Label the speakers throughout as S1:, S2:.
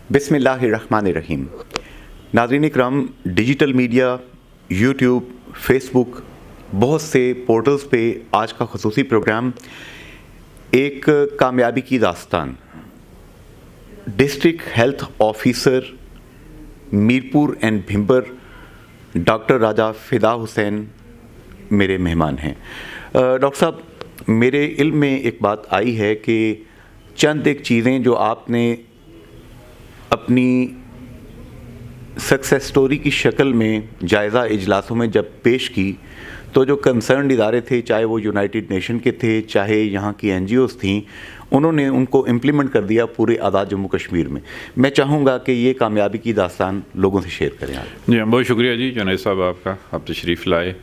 S1: بسم اللہ الرحمن الرحیم. ناظرین اکرام، ڈیجیٹل میڈیا، یوٹیوب، فیس بک، بہت سے پورٹلز پہ آج کا خصوصی پروگرام ایک کامیابی کی داستان. District health officer Mirpur and Bhimber doctor Raja Fida Hussain میرے مہمان ہیں. ڈاکٹر صاحب، میرے علم میں ایک بات آئی ہے کہ چند ایک چیزیں جو آپ نے اپنی سکسیس سٹوری کی شکل میں جائزہ اجلاسوں میں جب پیش کی تو جو کنسرنڈ ادارے تھے، چاہے وہ یونائٹڈ نیشن کے تھے، چاہے یہاں کی این جی اوز تھیں، انہوں نے ان کو امپلیمنٹ کر دیا پورے آزاد جموں کشمیر میں. میں چاہوں گا کہ یہ کامیابی کی داستان لوگوں سے شیئر کریں آپ.
S2: جی، بہت شکریہ جی جنید صاحب آپ تشریف لائے.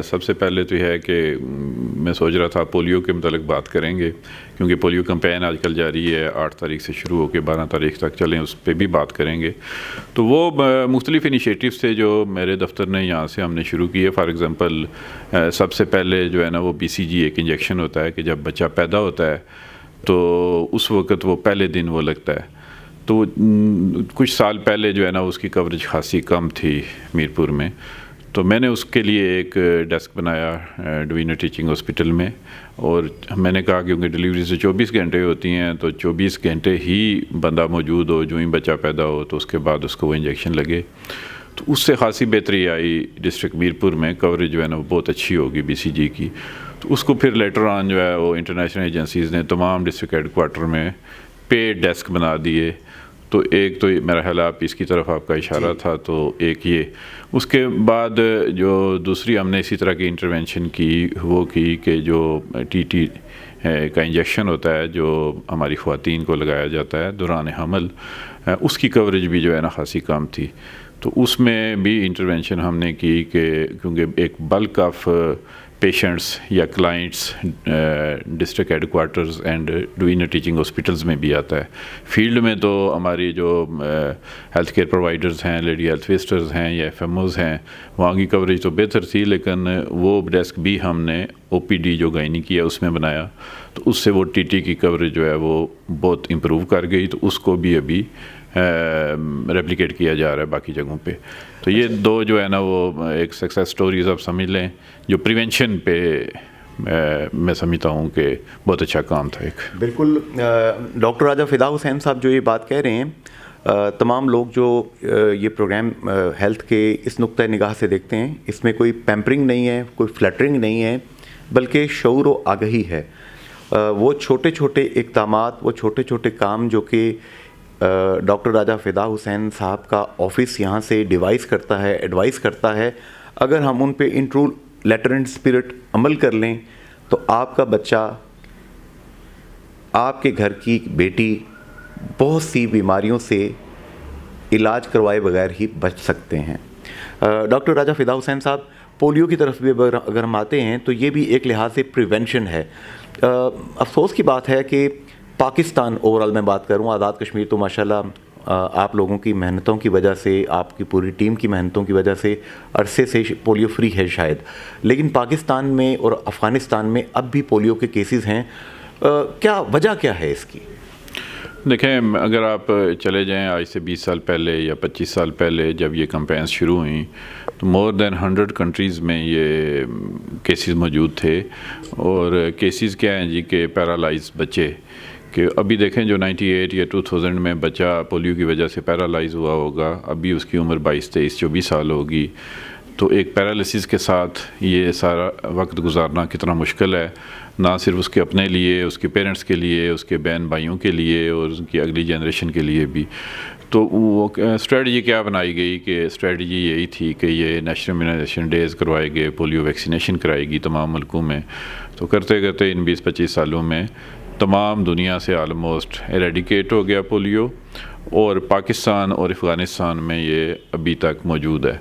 S2: سب سے پہلے تو یہ ہے کہ میں سوچ رہا تھا پولیو کے متعلق بات کریں گے، کیونکہ پولیو کمپین آج کل جاری ہے، 8 تاریخ سے شروع ہو کے 12 تاریخ تک چلیں، اس پہ بھی بات کریں گے. تو وہ مختلف انیشیٹیوز تھے جو میرے دفتر نے یہاں سے ہم نے شروع کیے. فار ایگزامپل سب سے پہلے جو ہے نا وہ BCG ایک انجیکشن ہوتا ہے کہ جب بچہ پیدا ہوتا ہے تو اس وقت وہ پہلے دن وہ لگتا ہے. تو کچھ سال پہلے جو ہے نا اس کی کوریج خاصی کم تھی میرپور میں، تو میں نے اس کے لیے ایک ڈیسک بنایا ڈوینر ٹیچنگ ہاسپٹل میں، اور میں نے کہا کیونکہ ڈلیوری سے 24 گھنٹے ہوتی ہیں تو 24 گھنٹے ہی بندہ موجود ہو، جو ہی بچہ پیدا ہو تو اس کے بعد اس کو وہ انجیکشن لگے. تو اس سے خاصی بہتری آئی ڈسٹرکٹ میرپور میں، کوریج جو ہے نا وہ بہت اچھی ہوگی BCG کی. تو اس کو پھر لیٹر آن جو ہے وہ انٹرنیشنل ایجنسیز نے تمام ڈسٹرکٹ ہیڈ کوارٹر میں پیڈ ڈیسک بنا دیے. تو ایک تو میرا خیال آپ اس کی طرف آپ کا اشارہ تھا، تو ایک یہ. اس کے بعد جو دوسری ہم نے اسی طرح کی انٹرونشن کی وہ کی کہ جو TT کا انجیکشن ہوتا ہے جو ہماری خواتین کو لگایا جاتا ہے دوران حمل، اس کی کوریج بھی جو ہے نا خاصی کم تھی. تو اس میں بھی انٹرونشن ہم نے کی کہ کیونکہ ایک بلک آف پیشنٹس یا clients district head quarters and ڈوینر ٹیچنگ ہاسپٹلز میں بھی آتا ہے. فیلڈ میں تو ہماری جو ہیلتھ کیئر پرووائڈرز ہیں، لیڈی ہیلتھ وسٹرز ہیں یا FMOز ہیں، وہاں کی کوریج تو بہتر تھی، لیکن وہ ڈیسک بھی ہم نے OPD جو گائنی کیا اس میں بنایا، تو اس سے وہ TT کی کوریج جو ہے وہ بہت امپروو کر گئی. تو اس کو بھی ابھی ریپلیکیٹ کیا جا رہا ہے باقی جگہوں پہ. تو یہ دو جو ہے نا وہ ایک سکسیس سٹوریز آپ سمجھ لیں جو پریونشن پہ میں سمجھتا ہوں کہ بہت اچھا کام تھا. ایک
S1: بالکل ڈاکٹر راجہ فدا حسین صاحب جو یہ بات کہہ رہے ہیں، تمام لوگ جو یہ پروگرام ہیلتھ کے اس نقطۂ نگاہ سے دیکھتے ہیں، اس میں کوئی پیمپرنگ نہیں ہے، کوئی فلیٹرنگ نہیں ہے، بلکہ شعور و آگہی ہے. وہ چھوٹے چھوٹے اقدامات، وہ چھوٹے چھوٹے کام جو کہ ڈاکٹر راجہ فدا حسین صاحب کا آفس یہاں سے ڈیوائز کرتا ہے، ایڈوائز کرتا ہے، اگر ہم ان پہ in true letter and spirit عمل کر لیں تو آپ کا بچہ، آپ کے گھر کی بیٹی بہت سی بیماریوں سے علاج کروائے بغیر ہی بچ سکتے ہیں. ڈاکٹر راجہ فدا حسین صاحب، پولیو کی طرف بھی اگر ہم آتے ہیں تو یہ بھی ایک لحاظ سے پریونشن ہے. افسوس کی بات ہے کہ پاکستان، اوورال میں بات کروں، آزاد کشمیر تو ماشاءاللہ آپ لوگوں کی محنتوں کی وجہ سے، آپ کی پوری ٹیم کی محنتوں کی وجہ سے عرصے سے پولیو فری ہے شاید، لیکن پاکستان میں اور افغانستان میں اب بھی پولیو کے کیسز ہیں. کیا وجہ کیا ہے اس کی؟
S2: دیکھیں، اگر آپ چلے جائیں آج سے 20 سال پہلے یا 25 سال پہلے جب یہ کمپینز شروع ہوئیں تو مور دین 100 کنٹریز میں یہ کیسز موجود تھے. اور کیسز کیا ہیں جی کہ پیرالائز بچے، کہ ابھی دیکھیں جو 98 یا 2000 میں بچہ پولیو کی وجہ سے پیرالائز ہوا ہوگا، ابھی اس کی عمر 22 23 24 سال ہوگی. تو ایک پیرالائسس کے ساتھ یہ سارا وقت گزارنا کتنا مشکل ہے، نہ صرف اس کے اپنے لیے، اس کے پیرنٹس کے لیے، اس کے بہن بھائیوں کے لیے اور اس کی اگلی جنریشن کے لیے بھی. تو وہ اسٹریٹجی کیا بنائی گئی کہ اسٹریٹجی یہی تھی کہ یہ نیشنل امیونائزیشن ڈیز کروائے گئے، پولیو ویکسینیشن کرائے گی تمام ملکوں میں. تو کرتے کرتے ان 20-25 سالوں میں تمام دنیا سے آلموسٹ ایریڈیکیٹ ہو گیا پولیو، اور پاکستان اور افغانستان میں یہ ابھی تک موجود ہے.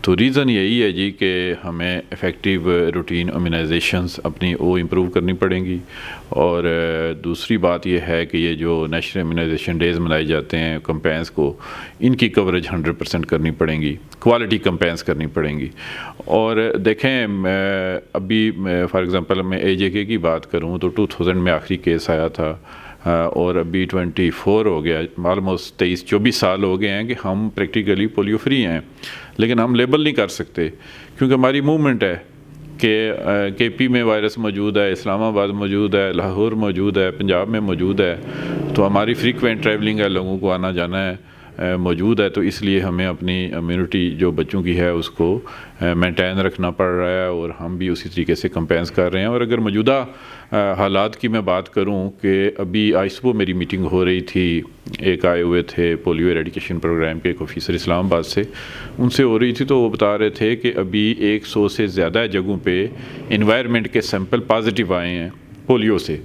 S2: تو ریزن یہی ہے جی کہ ہمیں افیکٹیو روٹین امیونائزیشنز اپنی وہ امپروو کرنی پڑیں گی. اور دوسری بات یہ ہے کہ یہ جو نیشنل امیونائزیشن ڈیز منائے جاتے ہیں کمپینز کو، ان کی کوریج 100% کرنی پڑیں گی، کوالٹی کمپینز کرنی پڑیں گی. اور دیکھیں ابھی فار ایگزامپل میں AJK کی بات کروں تو 2000 میں آخری کیس آیا تھا اور ابھی 24 ہو گیا، آلموسٹ 23-24 سال ہو گئے ہیں کہ ہم پریکٹیکلی پولیو فری ہیں، لیکن ہم لیبل نہیں کر سکتے کیونکہ ہماری موومنٹ ہے کہ کے پی میں وائرس موجود ہے، اسلام آباد موجود ہے، لاہور موجود ہے، پنجاب میں موجود ہے، تو ہماری فریکوینٹ ٹریولنگ ہے، لوگوں کو آنا جانا ہے موجود ہے، تو اس لیے ہمیں اپنی امیونٹی جو بچوں کی ہے اس کو مینٹین رکھنا پڑ رہا ہے، اور ہم بھی اسی طریقے سے کمپینس کر رہے ہیں۔ اور اگر موجودہ حالات کی میں بات کروں کہ ابھی آج صبح میری میٹنگ ہو رہی تھی، ایک آئے ہوئے تھے پولیو ایریڈیکیشن پروگرام کے ایک آفیسر اسلام آباد سے، ان سے ہو رہی تھی تو وہ بتا رہے تھے کہ ابھی 100 سے زیادہ جگہوں پہ انوائرمنٹ کے سیمپل پازیٹیو آئے ہیں پولیو سے،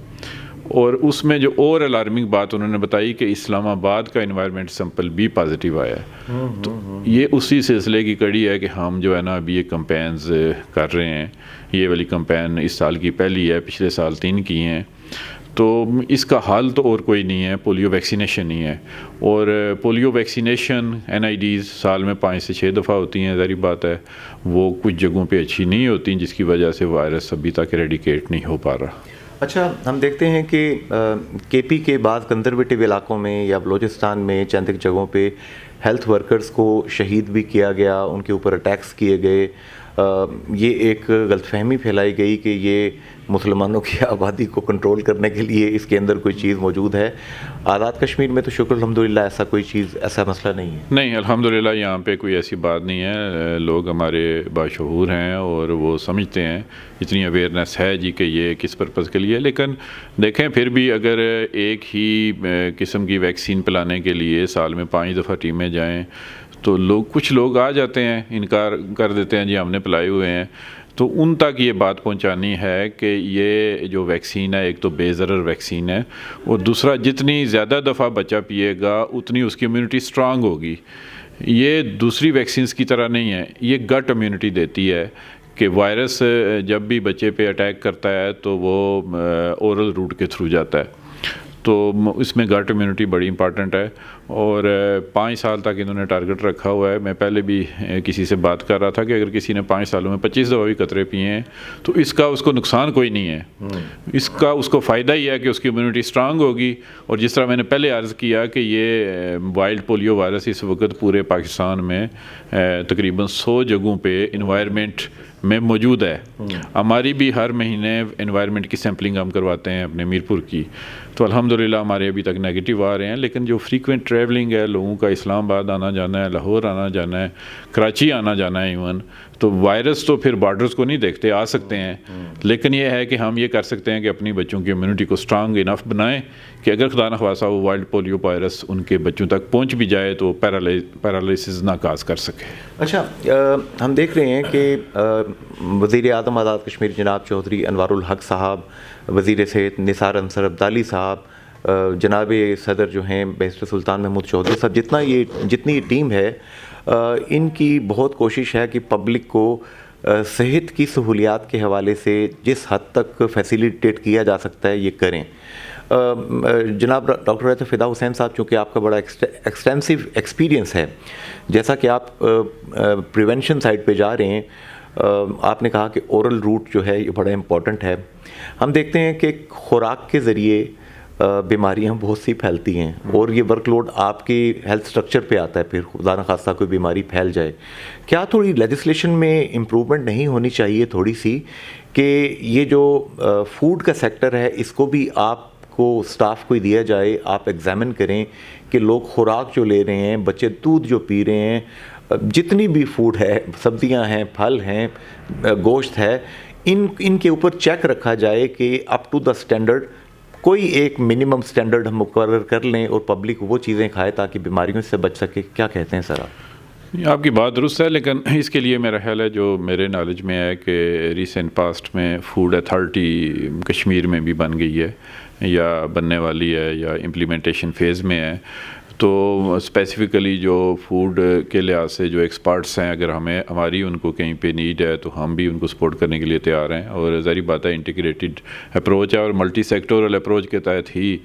S2: اور اس میں جو اور الارمنگ بات انہوں نے بتائی کہ اسلام آباد کا انوائرمنٹ سیمپل بھی پازیٹیو آیا ہے۔ تو یہ اسی سلسلے کی کڑی ہے کہ ہم جو ہے نا ابھی یہ کمپینز کر رہے ہیں، یہ والی کمپین اس سال کی پہلی ہے، پچھلے سال 3 کی ہیں، تو اس کا حل تو اور کوئی نہیں ہے، پولیو ویکسینیشن ہی ہے، اور پولیو ویکسینیشن NIDs سال میں 5 سے 6 دفعہ ہوتی ہیں، ظاہری بات ہے وہ کچھ جگہوں پہ اچھی نہیں ہوتی جس کی وجہ سے وائرس ابھی تک ایریڈیکیٹ نہیں ہو پا رہا۔
S1: اچھا، ہم دیکھتے ہیں کہ KP کے بعض کنزرویٹو علاقوں میں یا بلوچستان میں چند ایک جگہوں پہ ہیلتھ ورکرز کو شہید بھی کیا گیا، ان کے اوپر اٹیکس کیے گئے۔ یہ ایک غلط فہمی پھیلائی گئی کہ یہ مسلمانوں کی آبادی کو کنٹرول کرنے کے لیے اس کے اندر کوئی چیز موجود ہے۔ آزاد کشمیر میں تو شکر الحمدللہ ایسا کوئی چیز، ایسا مسئلہ نہیں ہے۔
S2: نہیں، الحمدللہ یہاں پہ کوئی ایسی بات نہیں ہے، لوگ ہمارے باشعور ہیں اور وہ سمجھتے ہیں، اتنی اویئرنیس ہے جی کہ یہ کس پرپز کے لیے۔ لیکن دیکھیں پھر بھی اگر ایک ہی قسم کی ویکسین پلانے کے لیے سال میں 5 دفعہ ٹیمیں جائیں تو کچھ لوگ آ جاتے ہیں، انکار کر دیتے ہیں جی ہم نے پلائے ہوئے ہیں، تو ان تک یہ بات پہنچانی ہے کہ یہ جو ویکسین ہے ایک تو بے ضرر ویکسین ہے، اور دوسرا جتنی زیادہ دفعہ بچہ پیے گا اتنی اس کی امیونٹی اسٹرانگ ہوگی۔ یہ دوسری ویکسینز کی طرح نہیں ہے، یہ گٹ امیونٹی دیتی ہے کہ وائرس جب بھی بچے پہ اٹیک کرتا ہے تو وہ اورل روٹ کے تھرو جاتا ہے، تو اس میں گٹ امیونٹی بڑی امپارٹنٹ ہے، اور 5 سال تک انہوں نے ٹارگٹ رکھا ہوا ہے۔ میں پہلے بھی کسی سے بات کر رہا تھا کہ اگر کسی نے 5 سالوں میں 25 دفعہ بھی قطرے پیے ہیں تو اس کا اس کو نقصان کوئی نہیں ہے، اس کو فائدہ ہی ہے کہ اس کی امیونٹی اسٹرانگ ہوگی۔ اور جس طرح میں نے پہلے عرض کیا کہ یہ وائلڈ پولیو وائرس اس وقت پورے پاکستان میں تقریباً 100 جگہوں پہ انوائرمنٹ میں موجود ہے۔ ہماری بھی ہر مہینے انوائرمنٹ کی سیمپلنگ ہم کرواتے ہیں اپنے میرپور کی، تو الحمدللہ ہمارے ابھی تک نیگیٹو آ رہے ہیں، لیکن جو فریکوینٹ ٹریولنگ ہے لوگوں کا، اسلام آباد آنا جانا ہے، لاہور آنا جانا ہے، کراچی آنا جانا ہے ایون، تو وائرس تو پھر بارڈرز کو نہیں دیکھتے، آ سکتے ہیں، لیکن یہ ہے کہ ہم یہ کر سکتے ہیں کہ اپنی بچوں کی امیونٹی کو اسٹرانگ انف بنائیں کہ اگر خدا نخواستہ وہ وائلڈ پولیو وائرس ان کے بچوں تک پہنچ بھی جائے تو پیرالائسس نہ کاز کر سکے۔
S1: اچھا، ہم دیکھ رہے ہیں کہ وزیر اعظم آزاد کشمیر جناب چودھری انوار الحق صاحب، وزیر صحت نثار انصر عبدالی صاحب، جناب صدر جو ہیں بیرسٹر سلطان محمود چودھری صاحب، جتنی یہ ٹیم ہے، ان کی بہت کوشش ہے کہ پبلک کو صحت کی سہولیات کے حوالے سے جس حد تک فیسیلیٹیٹ کیا جا سکتا ہے یہ کریں۔ جناب ڈاکٹر رضا فدا حسین صاحب، چونکہ آپ کا بڑا ایکسٹینسو ایکسپیرینس ہے، جیسا کہ آپ پریونشن سائڈ پہ جا رہے ہیں، آپ نے کہا کہ اورل روٹ جو ہے یہ بڑا امپورٹنٹ ہے۔ ہم دیکھتے ہیں کہ خوراک کے ذریعے بیماریاں بہت سی پھیلتی ہیں، اور یہ ورک لوڈ آپ کی ہیلتھ سٹرکچر پہ آتا ہے، پھر خدا نخواستہ کوئی بیماری پھیل جائے۔ کیا تھوڑی لیجسلیشن میں امپرومنٹ نہیں ہونی چاہیے تھوڑی سی، کہ یہ جو فوڈ کا سیکٹر ہے اس کو بھی آپ کو سٹاف کو دیا جائے، آپ ایگزامن کریں کہ لوگ خوراک جو لے رہے ہیں، بچے دودھ جو پی رہے ہیں، جتنی بھی فوڈ ہے، سبزیاں ہیں، پھل ہیں، گوشت ہے، ان کے اوپر چیک رکھا جائے کہ اپ ٹو دا اسٹینڈرڈ کوئی ایک منیمم اسٹینڈرڈ ہم مقرر کر لیں اور پبلک وہ چیزیں کھائے تاکہ بیماریوں سے بچ سکے۔ کیا کہتے ہیں سر آپ؟
S2: آپ کی بات درست ہے، لیکن اس کے لیے میرا خیال ہے جو میرے نالج میں ہے کہ ریسنٹ پاسٹ میں فوڈ اتھارٹی کشمیر میں بھی بن گئی ہے یا بننے والی ہے یا امپلیمنٹیشن فیز میں ہے، تو اسپیسیفکلی جو فوڈ کے لحاظ سے جو ایکسپرٹس ہیں، اگر ہماری ان کو کہیں پہ نیڈ ہے تو ہم بھی ان کو سپورٹ کرنے کے لیے تیار ہیں، اور ظاہری بات ہے انٹیگریٹڈ اپروچ ہے اور ملٹی سیکٹورل اپروچ کے تحت ہی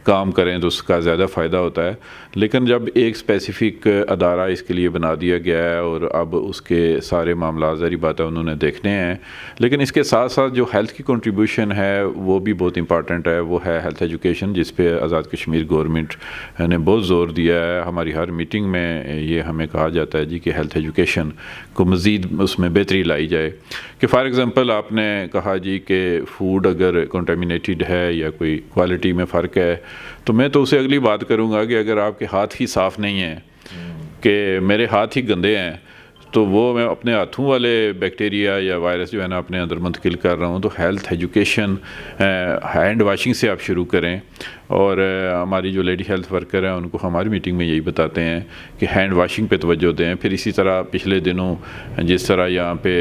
S2: کام کریں تو اس کا زیادہ فائدہ ہوتا ہے۔ لیکن جب ایک اسپیسیفک ادارہ اس کے لیے بنا دیا گیا ہے اور اب اس کے سارے معاملات ظاہری بات ہے انہوں نے دیکھنے ہیں، لیکن اس کے ساتھ ساتھ جو ہیلتھ کی کنٹریبیوشن ہے وہ بھی بہت امپارٹنٹ ہے۔ وہ ہے ہیلتھ ایجوکیشن، جس پہ آزاد کشمیر گورنمنٹ نے بہت زور دیا ہے. ہماری ہر میٹنگ میں یہ ہمیں کہا جاتا ہے جی کہ ہیلتھ ایجوکیشن کو مزید اس میں بہتری لائی جائے. کہ فار ایگزامپل آپ نے کہا جی کہ فوڈ اگر کنٹامینیٹڈ ہے یا کوئی کوالٹی میں فرق ہے، تو میں تو اسے اگلی بات کروں گا کہ اگر آپ کے ہاتھ ہی صاف نہیں ہیں، کہ میرے ہاتھ ہی گندے ہیں، تو وہ میں اپنے ہاتھوں والے بیکٹیریا یا وائرس جو ہے نا اپنے اندر منتقل کر رہا ہوں. تو ہیلتھ ایجوکیشن ہینڈ واشنگ سے آپ شروع کریں. اور ہماری جو لیڈی ہیلتھ ورکر ہیں ان کو ہماری میٹنگ میں یہی بتاتے ہیں کہ ہینڈ واشنگ پہ توجہ دیں. پھر اسی طرح پچھلے دنوں جس طرح یہاں پہ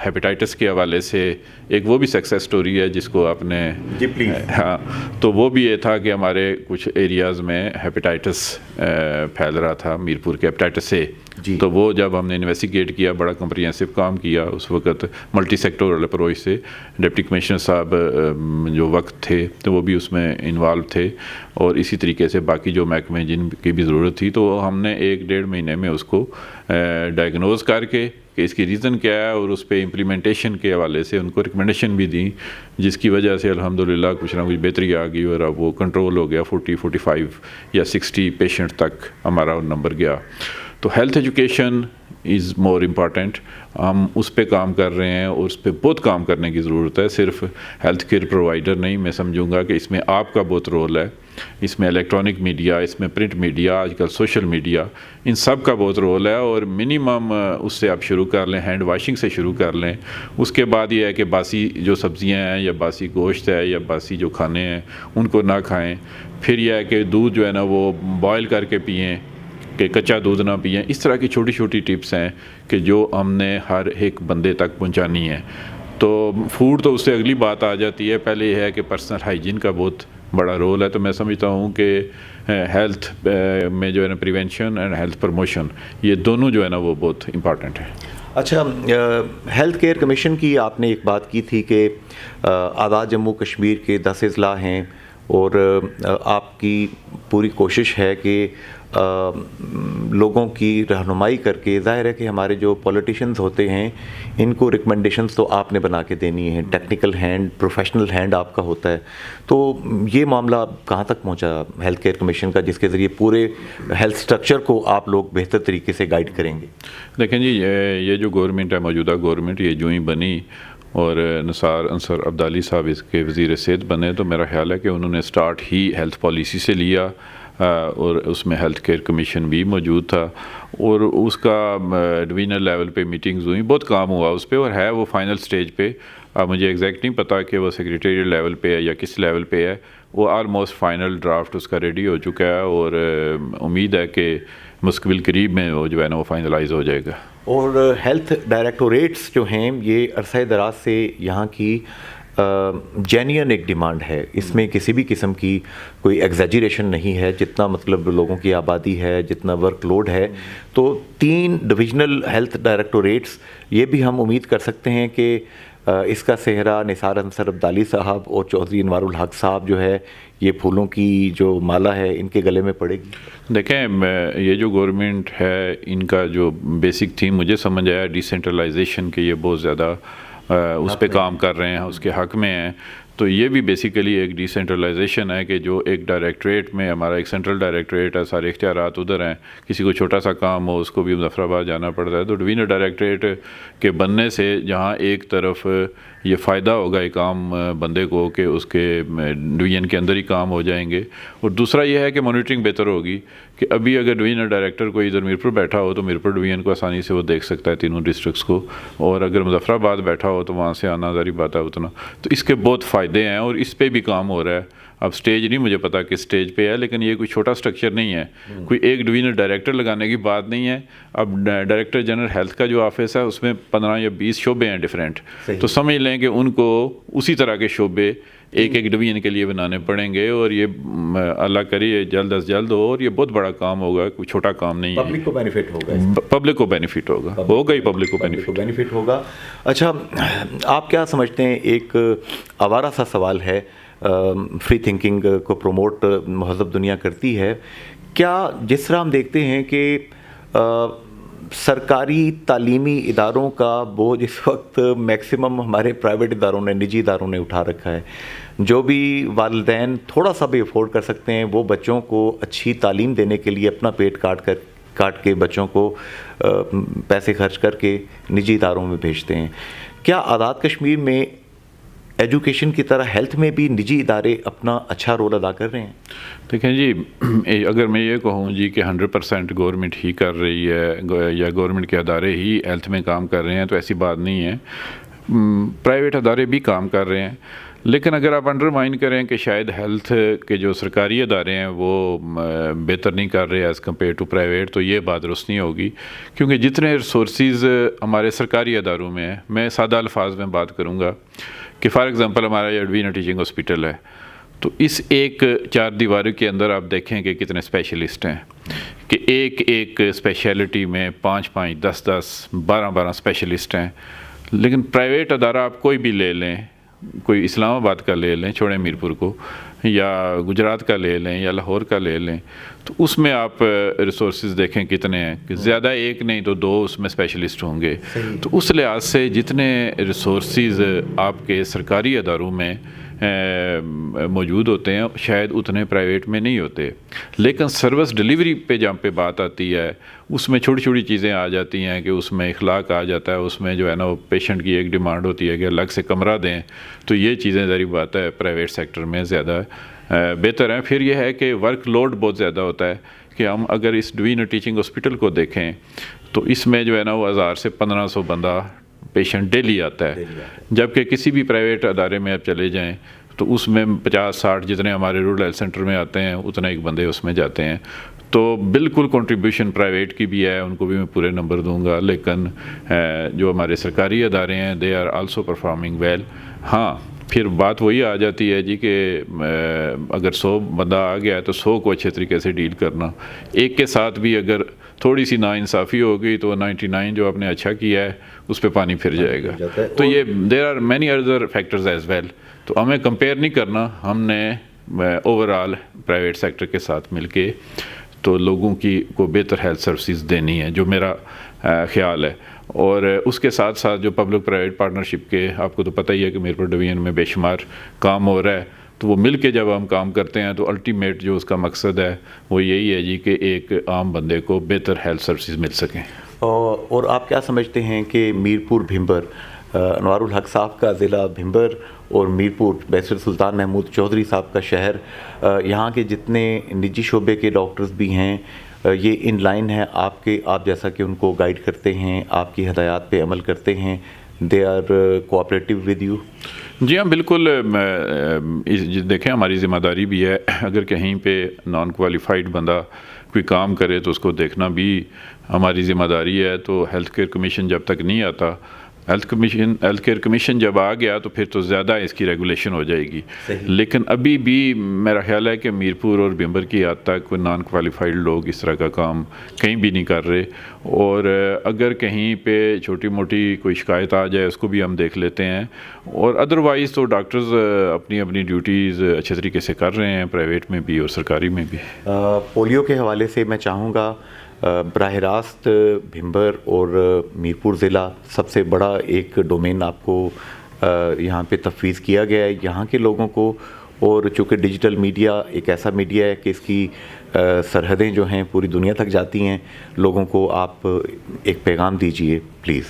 S2: ہیپیٹائٹس کے حوالے سے ایک وہ بھی سکسیس سٹوری ہے جس کو آپ نے
S1: جی پلیز.
S2: ہاں، تو وہ بھی یہ تھا کہ ہمارے کچھ ایریاز میں ہیپیٹائٹس پھیل رہا تھا، میرپور کے ہیپیٹائٹس سے.
S1: جی.
S2: تو وہ جب ہم نے انویسٹیگیٹ کیا، بڑا کمپریہنسو کام کیا اس وقت ملٹی سیکٹورل اپروچ سے. ڈپٹی کمشنر صاحب جو وقت تھے تو وہ بھی اس میں انوالو تھے، اور اسی طریقے سے باقی جو محکمے جن کی بھی ضرورت تھی. تو ہم نے 1-1.5 مہینے میں اس کو ڈائگنوز کر کے کہ اس کی ریزن کیا ہے، اور اس پہ امپلیمنٹیشن کے حوالے سے ان کو ریکمنڈیشن بھی دیں، جس کی وجہ سے الحمدللہ کچھ نہ کچھ بہتری آ گئی، اور اب وہ کنٹرول ہو گیا. 45 یا 60 پیشنٹ تک ہمارا نمبر گیا. تو health education is more important. ہم اس پہ کام کر رہے ہیں اور اس پہ بہت کام کرنے کی ضرورت ہے. صرف ہیلتھ کیئر پرووائڈر نہیں، میں سمجھوں گا کہ اس میں آپ کا بہت رول ہے. اس میں الیکٹرانک میڈیا، اس میں پرنٹ میڈیا، آج کل سوشل میڈیا، ان سب کا بہت رول ہے. اور منیمم اس سے آپ شروع کر لیں، ہینڈ واشنگ سے شروع کر لیں. اس کے بعد یہ ہے کہ باسی جو سبزیاں ہیں یا باسی گوشت ہے یا باسی جو کھانے ہیں ان کو نہ کھائیں. پھر یہ ہے کہ دودھ جو ہے نا وہ بوائل کر کے پئیں، کہ کچا دودھ نہ پئیں. اس طرح کی چھوٹی چھوٹی ٹپس ہیں کہ جو ہم نے ہر ایک بندے تک پہنچانی ہے. تو فوڈ تو اس سے اگلی بات آ جاتی ہے. پہلے یہ ہے کہ پرسنل ہائیجین کا بہت بڑا رول ہے. تو میں سمجھتا ہوں کہ ہیلتھ میں جو ہے نا پریونشن اینڈ ہیلتھ پروموشن، یہ دونوں جو ہے نا وہ بہت امپارٹنٹ ہے.
S1: اچھا، ہیلتھ کیئر کمیشن کی آپ نے ایک بات کی تھی کہ آزاد جموں کشمیر کے 10 اضلاع ہیں، اور آپ کی پوری کوشش ہے کہ لوگوں کی رہنمائی کر کے، ظاہر ہے کہ ہمارے جو پولیٹیشنز ہوتے ہیں ان کو ریکمنڈیشنز تو آپ نے بنا کے دینی ہے، ٹیکنیکل ہینڈ، پروفیشنل ہینڈ آپ کا ہوتا ہے. تو یہ معاملہ کہاں تک پہنچا ہیلتھ کیئر کمیشن کا، جس کے ذریعے پورے ہیلتھ سٹرکچر کو آپ لوگ بہتر طریقے سے گائیڈ کریں گے؟
S2: دیکھیں جی، یہ جو گورنمنٹ ہے، موجودہ گورنمنٹ، یہ جو ہی بنی اور نثار انصر عبدالی صاحب اس کے وزیر صحت بنے، تو میرا خیال ہے کہ انہوں نے سٹارٹ ہی ہیلتھ پالیسی سے لیا، اور اس میں ہیلتھ کیئر کمیشن بھی موجود تھا، اور اس کا ڈویژنل لیول پہ میٹنگز ہوئیں، بہت کام ہوا اس پہ، اور ہے وہ فائنل سٹیج پہ. اب مجھے ایگزیکٹ نہیں پتا کہ وہ سیکریٹریٹ لیول پہ ہے یا کس لیول پہ ہے. وہ آلموسٹ فائنل ڈرافٹ اس کا ریڈی ہو چکا ہے، اور امید ہے کہ مستقبل قریب میں وہ جو ہے نا وہ فائنلائز ہو جائے گا.
S1: اور ہیلتھ ڈائریکٹوریٹس جو ہیں یہ عرصہ دراز سے یہاں کی جینین ایک ڈیمانڈ ہے. اس میں کسی بھی قسم کی کوئی ایگزیجریشن نہیں ہے. جتنا مطلب لوگوں کی آبادی ہے، جتنا ورک لوڈ ہے، تو 3 ڈویژنل ہیلتھ ڈائریکٹوریٹس، یہ بھی ہم امید کر سکتے ہیں کہ اس کا صحرا نثار انصر عبدالی صاحب اور چودھری انوار الحق صاحب جو ہے، یہ پھولوں کی جو مالا ہے ان کے گلے میں پڑے گی.
S2: دیکھیں، یہ جو گورنمنٹ ہے ان کا جو بیسک تھیم مجھے سمجھ آیا ڈیسینٹرلائزیشن کے، یہ بہت زیادہ اس پہ کام کر رہے ہیں، اس کے حق میں ہیں. تو یہ بھی بیسیکلی ایک ڈیسینٹرلائزیشن ہے کہ جو ایک ڈائریکٹریٹ میں، ہمارا ایک سینٹرل ڈائریکٹریٹ ہے، سارے اختیارات ادھر ہیں. کسی کو چھوٹا سا کام ہو اس کو بھی مظفر آباد جانا پڑتا ہے. تو ڈویژنل ڈائریکٹریٹ کے بننے سے جہاں ایک طرف یہ فائدہ ہوگا ایک عام بندے کو کہ اس کے ڈویژن کے اندر ہی کام ہو جائیں گے، اور دوسرا یہ ہے کہ مانیٹرنگ بہتر ہوگی. کہ ابھی اگر ڈویژنل ڈائریکٹر کوئی ادھر میرپور بیٹھا ہو تو میرپور ڈویژن کو آسانی سے وہ دیکھ سکتا ہے، تینوں ڈسٹرکٹس کو، اور اگر مظفر آباد بیٹھا ہو تو وہاں سے آنا ظاہری بات ہے اتنا. تو اس کے بہت فائدے ہیں، اور اس پہ بھی کام ہو رہا ہے. اب سٹیج نہیں مجھے پتا کس سٹیج پہ ہے، لیکن یہ کوئی چھوٹا سٹرکچر نہیں ہے. کوئی ایک ڈویژنل ڈائریکٹر لگانے کی بات نہیں ہے. اب ڈائریکٹر جنرل ہیلتھ کا جو آفس ہے اس میں 15 یا 20 شعبے ہیں ڈیفرنٹ. تو سمجھ لیں کہ ان کو اسی طرح کے شعبے ایک ڈویژن کے لیے بنانے پڑیں گے، اور یہ اللہ کریے جلد از جلد ہو، اور یہ بہت بڑا کام ہوگا، کوئی چھوٹا کام نہیں ہے.
S1: پبلک کو بینیفٹ ہوگا،
S2: پبلک کو بینیفٹ ہوگا، ہوگا ہی پبلک کو
S1: بینیفٹ ہوگا. اچھا، آپ کیا سمجھتے ہیں، ایک آوارہ سا سوال ہے، فری تھنکنگ کو پروموٹ مہذب دنیا کرتی ہے، کیا جس طرح ہم دیکھتے ہیں کہ سرکاری تعلیمی اداروں کا بوجھ اس وقت میکسیمم ہمارے پرائیویٹ اداروں نے، نجی اداروں نے اٹھا رکھا ہے. جو بھی والدین تھوڑا سا بھی افورڈ کر سکتے ہیں وہ بچوں کو اچھی تعلیم دینے کے لیے اپنا پیٹ کاٹ کے بچوں کو پیسے خرچ کر کے نجی اداروں میں بھیجتے ہیں. کیا آزاد کشمیر میں ایجوکیشن کی طرح ہیلتھ میں بھی نجی ادارے اپنا اچھا رول ادا کر رہے ہیں؟
S2: دیکھیں جی، اگر میں یہ کہوں جی کہ 100% گورنمنٹ ہی کر رہی ہے یا گورنمنٹ کے ادارے ہی ہیلتھ میں کام کر رہے ہیں تو ایسی بات نہیں ہے. پرائیویٹ ادارے بھی کام کر رہے ہیں، لیکن اگر آپ انڈرمائن کریں کہ شاید ہیلتھ کے جو سرکاری ادارے ہیں وہ بہتر نہیں کر رہے ایز کمپیئر ٹو پرائیویٹ، تو یہ بات درست نہیں ہوگی. کیونکہ جتنے ریسورسز ہمارے سرکاری اداروں میں ہیں، میں سادہ الفاظ میں بات کروں گا کہ فار ایگزامپل ہمارا یہ ایڈوینا ٹیچنگ ہاسپٹل ہے، تو اس ایک 4 دیواروں کے اندر آپ دیکھیں کہ کتنے اسپیشلسٹ ہیں، کہ ایک اسپیشلٹی میں 5 10 12 اسپیشلسٹ ہیں. لیکن پرائیویٹ ادارہ آپ کوئی بھی لے لیں، کوئی اسلام آباد کا لے لیں، چھوڑیں میرپور کو، یا گجرات کا لے لیں یا لاہور کا لے لیں، تو اس میں آپ ریسورسز دیکھیں کتنے ہیں، کہ زیادہ ایک نہیں تو 2 اس میں اسپیشلسٹ ہوں گے. تو اس لحاظ سے جتنے ریسورسز آپ کے سرکاری اداروں میں موجود ہوتے ہیں شاید اتنے پرائیویٹ میں نہیں ہوتے. لیکن سروس ڈیلیوری پہ جہاں پہ بات آتی ہے اس میں چھوٹی چھوٹی چیزیں آ جاتی ہیں، کہ اس میں اخلاق آ جاتا ہے، اس میں جو ہے نا وہ پیشنٹ کی ایک ڈیمانڈ ہوتی ہے کہ الگ سے کمرہ دیں، تو یہ چیزیں ظاہر بات ہے پرائیویٹ سیکٹر میں زیادہ بہتر ہیں. پھر یہ ہے کہ ورک لوڈ بہت زیادہ ہوتا ہے، کہ ہم اگر اس ایڈوینا ٹیچنگ ہاسپٹل کو دیکھیں تو اس میں جو ہے نا وہ 1000 سے 1500 بندہ پیشنٹ ڈیلی آتا ہے، جبکہ کسی بھی پرائیویٹ ادارے میں آپ چلے جائیں تو اس میں 50-60 جتنے ہمارے رورل ہیلتھ سینٹر میں آتے ہیں اتنا ایک بندے اس میں جاتے ہیں. تو بالکل کنٹریبیوشن پرائیویٹ کی بھی ہے، ان کو بھی میں پورے نمبر دوں گا، لیکن جو ہمارے سرکاری ادارے ہیں they are also performing well. ہاں پھر بات وہی آ جاتی ہے جی کہ اگر 100 بندہ آ گیا ہے تو 100 کو اچھے طریقے سے ڈیل کرنا، ایک کے ساتھ بھی اگر تھوڑی سی ناانصافی ہو گئی تو 99 جو آپ نے اچھا کیا ہے اس پہ پانی پھر جائے گا. تو یہ there are many other factors as well. تو ہمیں کمپیئر نہیں کرنا، ہم نے اوور آل پرائیویٹ سیکٹر کے ساتھ مل کے تو لوگوں کو بہتر ہیلتھ سروسز دینی ہے، جو میرا خیال ہے. اور اس کے ساتھ ساتھ جو پبلک پرائیویٹ پارٹنرشپ کے آپ کو تو پتہ ہی ہے کہ میرپور ڈویژن میں بے شمار کام ہو رہا ہے، تو وہ مل کے جب ہم کام کرتے ہیں تو الٹیمیٹ جو اس کا مقصد ہے وہ یہی ہے جی کہ ایک عام بندے کو بہتر ہیلتھ سروسز مل سکیں.
S1: اور آپ کیا سمجھتے ہیں کہ میرپور بھمبر، انوار الحق صاحب کا ضلع بھمبر اور میرپور بیرسٹر سلطان محمود چودھری صاحب کا شہر، یہاں کے جتنے نجی شعبے کے ڈاکٹرز بھی ہیں یہ ان لائن ہیں آپ جیسا کہ ان کو گائیڈ کرتے ہیں، آپ کی ہدایات پہ عمل کرتے ہیں، they are cooperative with you?
S2: جی ہاں بالکل. دیکھیں ہماری ذمہ داری بھی ہے، اگر کہیں پہ نان کوالیفائڈ بندہ کوئی کام کرے تو اس کو دیکھنا بھی ہماری ذمہ داری ہے. تو ہیلتھ کیئر کمیشن جب تک نہیں آتا، ہیلتھ کیئر کمیشن جب آ گیا تو پھر تو زیادہ اس کی ریگولیشن ہو جائے گی. لیکن ابھی بھی میرا خیال ہے کہ میرپور اور بھمبر کی حد تک کوئی نان کوالیفائڈ لوگ اس طرح کا کام کہیں بھی نہیں کر رہے. اور اگر کہیں پہ چھوٹی موٹی کوئی شکایت آ جائے اس کو بھی ہم دیکھ لیتے ہیں، اور ادروائز تو ڈاکٹرز اپنی ڈیوٹیز اچھے طریقے سے کر رہے ہیں، پرائیویٹ میں بھی اور سرکاری میں بھی.
S1: پولیو کے حوالے سے میں چاہوں گا براہ راست بھمبر اور میرپور ضلع سب سے بڑا ایک ڈومین آپ کو یہاں پہ تفویض کیا گیا ہے یہاں کے لوگوں کو، اور چونکہ ڈیجیٹل میڈیا ایک ایسا میڈیا ہے کہ اس کی سرحدیں جو ہیں پوری دنیا تک جاتی ہیں، لوگوں کو آپ ایک پیغام دیجئے پلیز.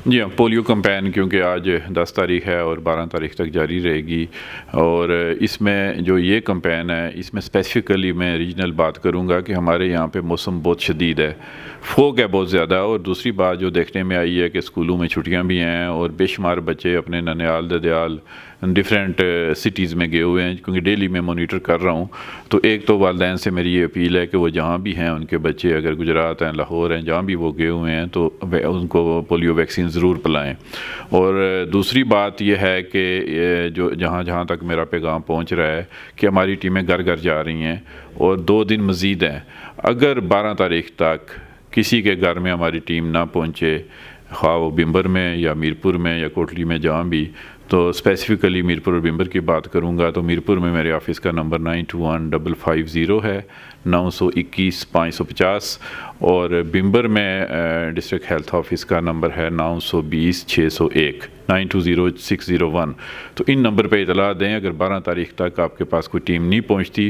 S2: جی ہاں، پولیو کمپین کیونکہ آج 10 تاریخ ہے اور 12 تاریخ تک جاری رہے گی، اور اس میں جو یہ کمپین ہے اس میں اسپیسیفکلی میں ریجنل بات کروں گا کہ ہمارے یہاں پہ موسم بہت شدید ہے، فوگ ہے بہت زیادہ. اور دوسری بات جو دیکھنے میں آئی ہے کہ اسکولوں میں چھٹیاں بھی ہیں اور بے شمار بچے اپنے ننیال ددیال ڈفرینٹ سٹیز میں گئے ہوئے ہیں، کیونکہ ڈیلی میں مانیٹر کر رہا ہوں. تو ایک تو والدین سے میری یہ اپیل ہے کہ وہ جہاں بھی ہیں ان کے بچے اگر گجرات ہیں، لاہور ہیں، جہاں بھی وہ گئے ہوئے ہیں تو ان کو پولیو ویکسین ضرور پلائیں. اور دوسری بات یہ ہے کہ جو جہاں تک میرا پیغام پہنچ رہا ہے کہ ہماری ٹیمیں گھر گھر جا رہی ہیں اور 2 دن مزید ہیں. اگر 12 تاریخ تک کسی کے گھر میں ہماری ٹیم نہ پہنچے، خواہ وہ بھمبر میں یا میرپور میں یا کوٹلی میں جہاں بھی، تو اسپیسیفکلی میرپور اور بھمبر کی بات کروں گا تو میرپور میں میرے آفس کا نمبر 921550 ہے، 921 550 اور بمبر میں ڈسٹرکٹ ہیلتھ آفس کا نمبر ہے 920 601 920601. تو ان نمبر پہ اطلاع دیں اگر 12 تاریخ تک آپ کے پاس کوئی ٹیم نہیں پہنچتی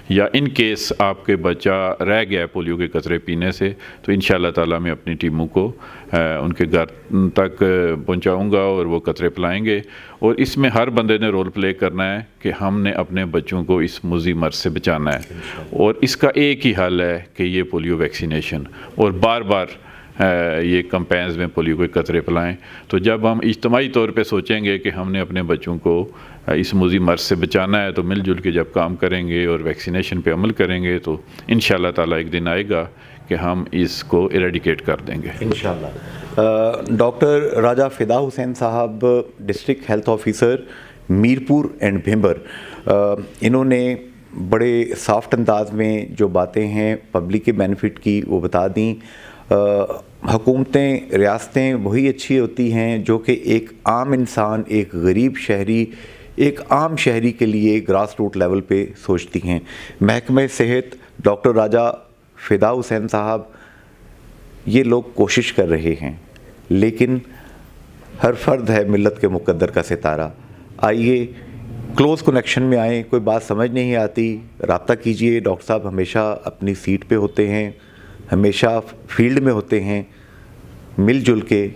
S2: یا ان کیس آپ کے بچہ رہ گیا ہے پولیو کے قطرے پینے سے تو انشاءاللہ تعالیٰ میں اپنی ٹیموں کو ان کے گھر تک پہنچاؤں گا اور وہ قطرے پلائیں گے. اور اس میں ہر بندے نے رول پلے کرنا ہے کہ ہم نے اپنے بچوں کو اس موذی مرض سے بچانا ہے اور اس کا ایک ہی حل ہے کہ یہ پولیو ویکسینیشن اور بار بار یہ کمپینز میں پولیو کے قطرے پلائیں. تو جب ہم اجتماعی طور پہ سوچیں گے کہ ہم نے اپنے بچوں کو اس موذی مرض سے بچانا ہے تو مل جل کے جب کام کریں گے اور ویکسینیشن پہ عمل کریں گے تو انشاءاللہ تعالیٰ ایک دن آئے گا کہ ہم اس کو ایریڈیکیٹ کر دیں گے
S1: انشاءاللہ. ڈاکٹر راجہ فدا حسین صاحب district health officer Mirpur and Bhimber, انہوں نے بڑے سافٹ انداز میں جو باتیں ہیں پبلک کے بینیفٹ کی وہ بتا دیں. حکومتیں ریاستیں وہی اچھی ہوتی ہیں جو کہ ایک عام انسان، ایک غریب شہری، ایک عام شہری کے لیے گراس روٹ لیول پہ سوچتی ہیں. محکمہ صحت ڈاکٹر راجہ فدا حسین صاحب یہ لوگ کوشش کر رہے ہیں لیکن ہر فرد ہے ملت کے مقدر کا ستارہ. آئیے کلوز کنیکشن میں آئیں، کوئی بات سمجھ نہیں آتی رابطہ کیجئے. ڈاکٹر صاحب ہمیشہ اپنی سیٹ پہ ہوتے ہیں، ہمیشہ فیلڈ میں ہوتے ہیں. مل جل کے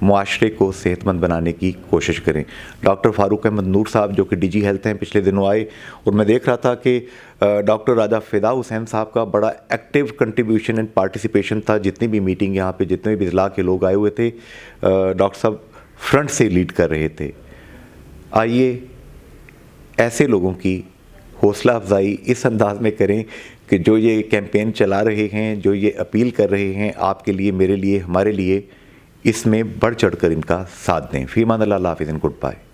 S1: معاشرے کو صحت مند بنانے کی کوشش کریں. ڈاکٹر فاروق احمد نور صاحب جو کہ ڈی جی ہیلتھ ہیں پچھلے دنوں آئے اور میں دیکھ رہا تھا کہ ڈاکٹر راجہ فدا حسین صاحب کا بڑا ایکٹیو کنٹریبیوشن اینڈ پارٹیسپیشن تھا. جتنی بھی میٹنگ یہاں پہ جتنے بھی اضلاع کے لوگ آئے ہوئے تھے ڈاکٹر صاحب فرنٹ سے لیڈ کر رہے تھے. آئیے ایسے لوگوں کی حوصلہ افزائی اس انداز میں کریں کہ جو یہ کیمپین چلا رہے ہیں، جو یہ اپیل کر رہے ہیں آپ کے لیے، میرے لیے، ہمارے لیے، اس میں بڑھ چڑھ کر ان کا ساتھ دیں. فی امان اللہ، اللہ حافظ، گڈ بائے.